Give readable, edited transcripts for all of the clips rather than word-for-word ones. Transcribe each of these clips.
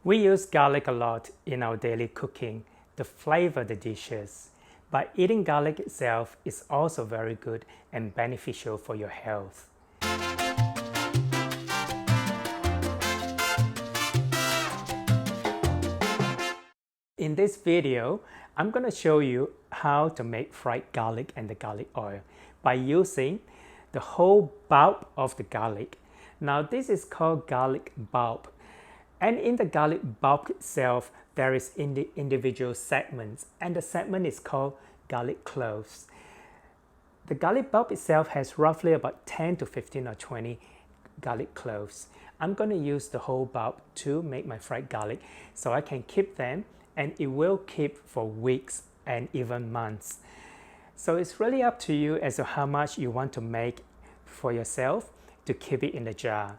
We use garlic a lot in our daily cooking to flavor the dishes, but eating garlic itself is also very good and beneficial for your health. In this video, I'm going to show you how to make fried garlic and the garlic oil by using the whole bulb of the garlic. Now this is called garlic bulb. And in the garlic bulb itself, there is individual segments, and the segment is called garlic cloves. The garlic bulb itself has roughly about 10 to 15 or 20 garlic cloves. I'm going to use the whole bulb to make my fried garlic so I can keep them, and it will keep for weeks and even months. So it's really up to you as to how much you want to make for yourself to keep it in the jar.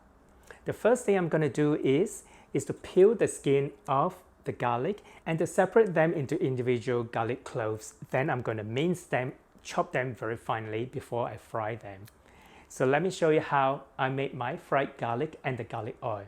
The first thing I'm going to do is to peel the skin off the garlic and to separate them into individual garlic cloves. Then I'm going to mince them, chop them very finely before I fry them. So let me show you how I make my fried garlic and the garlic oil.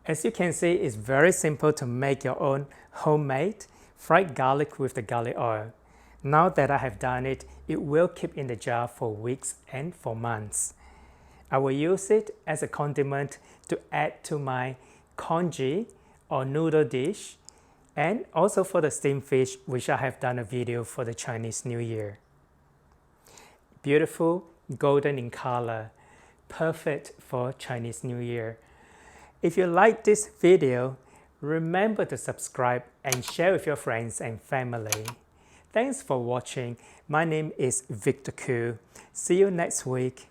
As you can see, it's very simple to make your own homemade fried garlic with the garlic oil. Now that I have done it, it will keep in the jar for weeks and for months. I will use it as a condiment to add to my congee or noodle dish, and also for the steamed fish, which I have done a video for the Chinese New Year. Beautiful, golden in color, perfect for Chinese New Year. If you like this video, remember to subscribe and share with your friends and family. Thanks for watching. My name is Teochew. See you next week.